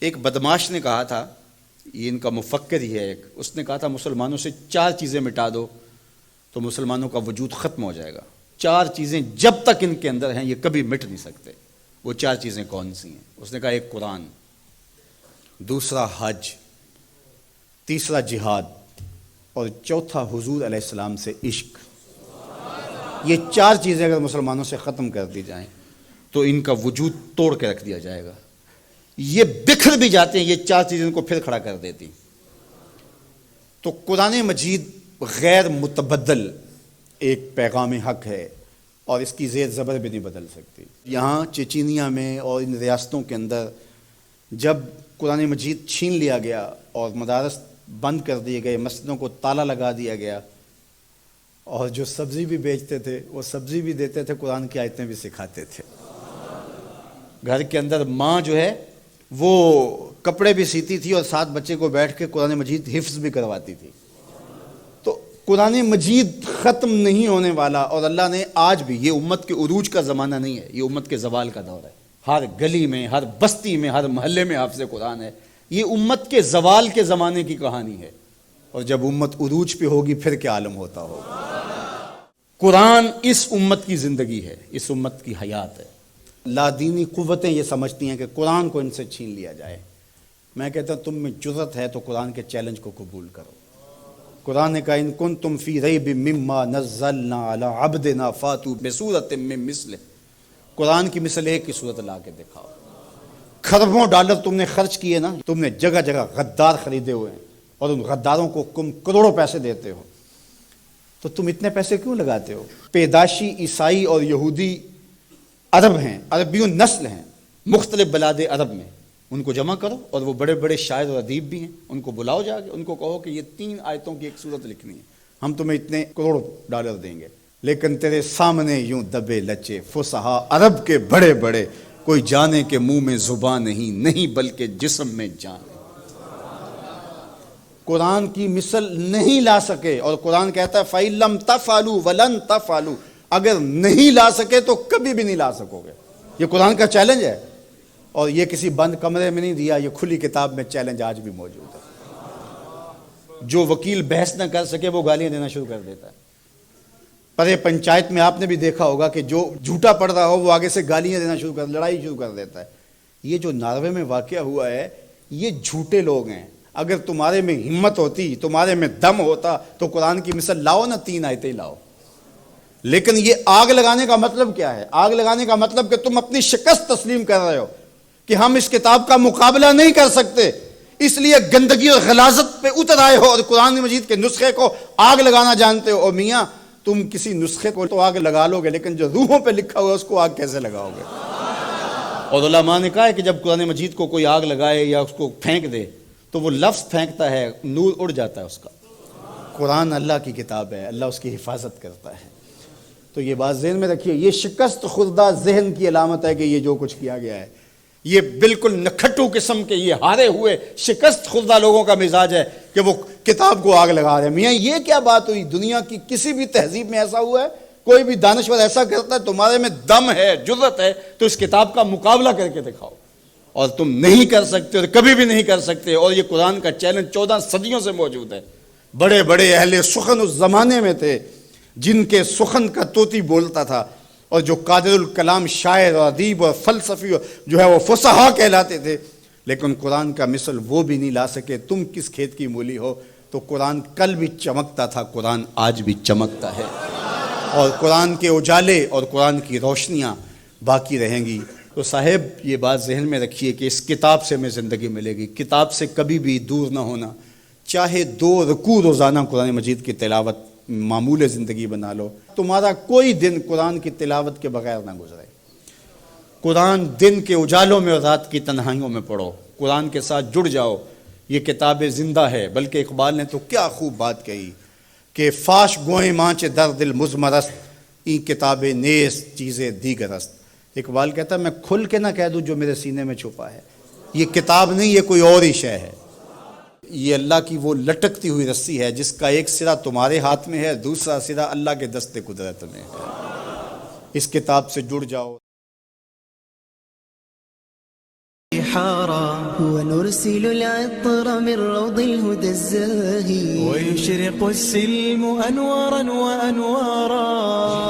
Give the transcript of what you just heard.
ایک بدماش نے کہا تھا، یہ ان کا مفکر ہی ہے ایک، اس نے کہا تھا مسلمانوں سے 4 چیزیں مٹا دو تو مسلمانوں کا وجود ختم ہو جائے گا۔ 4 چیزیں جب تک ان کے اندر ہیں یہ کبھی مٹ نہیں سکتے۔ وہ 4 چیزیں کون سی ہیں؟ اس نے کہا ایک قرآن، دوسرا حج، تیسرا جہاد، اور چوتھا حضور علیہ السلام سے عشق۔ یہ 4 چیزیں اگر مسلمانوں سے ختم کر دی جائیں تو ان کا وجود توڑ کے رکھ دیا جائے گا۔ یہ بکھر بھی جاتے ہیں، یہ 4 چیزیں ان کو پھر کھڑا کر دیتی۔ تو قرآن مجید غیر متبدل ایک پیغام حق ہے اور اس کی زیر زبر بھی نہیں بدل سکتی۔ یہاں چچینیا میں اور ان ریاستوں کے اندر جب قرآن مجید چھین لیا گیا اور مدارس بند کر دیے گئے، مسجدوں کو تالا لگا دیا گیا، اور جو سبزی بھی بیچتے تھے وہ سبزی بھی دیتے تھے، قرآن کی آیتیں بھی سکھاتے تھے۔ گھر کے اندر ماں جو ہے وہ کپڑے بھی سیتی تھی اور ساتھ بچے کو بیٹھ کے قرآن مجید حفظ بھی کرواتی تھی۔ تو قرآن مجید ختم نہیں ہونے والا، اور اللہ نے آج بھی، یہ امت کے عروج کا زمانہ نہیں ہے، یہ امت کے زوال کا دور ہے۔ ہر گلی میں، ہر بستی میں، ہر محلے میں حافظ قرآن ہے۔ یہ امت کے زوال کے زمانے کی کہانی ہے، اور جب امت عروج پہ ہوگی پھر کیا عالم ہوتا ہوگا۔ قرآن اس امت کی زندگی ہے، اس امت کی حیات ہے۔ لادینی قوتیں یہ سمجھتی ہیں کہ قرآن کو ان سے چھین لیا جائے۔ میں کہتا ہوں تم میں جرأت ہے تو قرآن کے چیلنج کو قبول کرو۔ قرآن نے کہا ان کنتم فی ریب مما نزلنا علی عبدنا فاتوا بسورۃ من مثلہ۔ قرآن کی مثل ایک کی صورت لا کے دکھاؤ۔ کھربوں ڈالر تم نے خرچ کیے نا، تم نے جگہ جگہ غدار خریدے ہوئے ہیں اور ان غداروں کو تم کروڑوں پیسے دیتے ہو، تو تم اتنے پیسے کیوں لگاتے ہو؟ پیدائشی عیسائی اور یہودی عرب ہیں، عربیون نسل ہیں مختلف بلاد عرب میں، ان کو جمع کرو، اور وہ بڑے بڑے شاعر اور ادیب بھی ہیں، ان کو بلاؤ جا کے، ان کو کہو کہ یہ 3 آیتوں کی ایک صورت لکھنی ہے، ہم تمہیں اتنے کروڑ ڈالر دیں گے۔ لیکن تیرے سامنے یوں دبے لچے فصحا عرب کے بڑے بڑے، کوئی جانے کے منہ میں زبان نہیں بلکہ جسم میں جان ہے۔ قرآن کی مثل نہیں لا سکے، اور قرآن کہتا ہے فَإِن لَمْ تَفْعَلُوا وَلَن تَفْعَلُوا، اگر نہیں لا سکے تو کبھی بھی نہیں لا سکو گے۔ یہ قرآن کا چیلنج ہے، اور یہ کسی بند کمرے میں نہیں دیا، یہ کھلی کتاب میں چیلنج آج بھی موجود ہے۔ جو وکیل بحث نہ کر سکے وہ گالیاں دینا شروع کر دیتا ہے۔ پرے پنچایت میں آپ نے بھی دیکھا ہوگا کہ جو جھوٹا پڑ رہا ہو وہ آگے سے گالیاں دینا شروع کر، لڑائی شروع کر دیتا ہے۔ یہ جو ناروے میں واقعہ ہوا ہے، یہ جھوٹے لوگ ہیں۔ اگر تمہارے میں ہمت ہوتی، تمہارے میں دم ہوتا تو قرآن کی مثل لاؤ نا، 3 آیتیں لاؤ۔ لیکن یہ آگ لگانے کا مطلب کیا ہے؟ آگ لگانے کا مطلب کہ تم اپنی شکست تسلیم کر رہے ہو کہ ہم اس کتاب کا مقابلہ نہیں کر سکتے، اس لیے گندگی اور غلاظت پہ اتر آئے ہو اور قرآن مجید کے نسخے کو آگ لگانا جانتے ہو۔ اور میاں تم کسی نسخے کو تو آگ لگا لو گے، لیکن جو روحوں پہ لکھا ہوا ہے اس کو آگ کیسے لگاؤ گے؟ اور علماء نے کہا ہے کہ جب قرآن مجید کو کوئی آگ لگائے یا اس کو پھینک دے تو وہ لفظ پھینکتا ہے، نور اڑ جاتا ہے اس کا۔ قرآن اللہ کی کتاب ہے، اللہ اس کی حفاظت کرتا ہے۔ تو یہ بات ذہن میں رکھیے، یہ شکست خوردہ ذہن کی علامت ہے کہ یہ جو کچھ کیا گیا ہے، یہ بالکل نکھٹو قسم کے، یہ ہارے ہوئے شکست خوردہ لوگوں کا مزاج ہے کہ وہ کتاب کو آگ لگا رہے ہیں۔ میاں یہ کیا بات ہوئی؟ دنیا کی کسی بھی تہذیب میں ایسا ہوا ہے؟ کوئی بھی دانشور ایسا کرتا ہے؟ تمہارے میں دم ہے، جرأت ہے تو اس کتاب کا مقابلہ کر کے دکھاؤ، اور تم نہیں کر سکتے اور کبھی بھی نہیں کر سکتے۔ اور یہ قرآن کا چیلنج 14 صدیوں سے موجود ہے۔ بڑے بڑے اہل سخن اس زمانے میں تھے جن کے سخن کا طوطی بولتا تھا، اور جو قادر الکلام شاعر اور ادیب اور فلسفی جو ہے وہ فصحا کہلاتے تھے، لیکن قرآن کا مثل وہ بھی نہیں لا سکے۔ تم کس کھیت کی مولی ہو؟ تو قرآن کل بھی چمکتا تھا، قرآن آج بھی چمکتا ہے، اور قرآن کے اجالے اور قرآن کی روشنیاں باقی رہیں گی۔ تو صاحب یہ بات ذہن میں رکھیے کہ اس کتاب سے ہمیں زندگی ملے گی، کتاب سے کبھی بھی دور نہ ہونا۔ چاہے 2 رکوع روزانہ قرآن مجید کی تلاوت معمول زندگی بنا لو، تمہارا کوئی دن قرآن کی تلاوت کے بغیر نہ گزرے۔ قرآن دن کے اجالوں میں اور رات کی تنہائیوں میں پڑھو، قرآن کے ساتھ جڑ جاؤ۔ یہ کتاب زندہ ہے، بلکہ اقبال نے تو کیا خوب بات کہی کہ فاش گوئیں مانچ در دل مزمرست، این کتاب نیز چیزیں دیگر است۔ اقبال کہتا ہے میں کھل کے نہ کہہ دوں جو میرے سینے میں چھپا ہے، یہ کتاب نہیں، یہ کوئی اور ہی شے ہے۔ یہ اللہ کی وہ لٹکتی ہوئی رسی ہے جس کا ایک سرا تمہارے ہاتھ میں ہے، دوسرا سرا اللہ کے دست قدرت میں ہے۔ اس کتاب سے جڑ جاؤ۔ بحارا ونرسل العطر من روض الهدى الزاهي ويشرق السلم أنوارا وأنوارا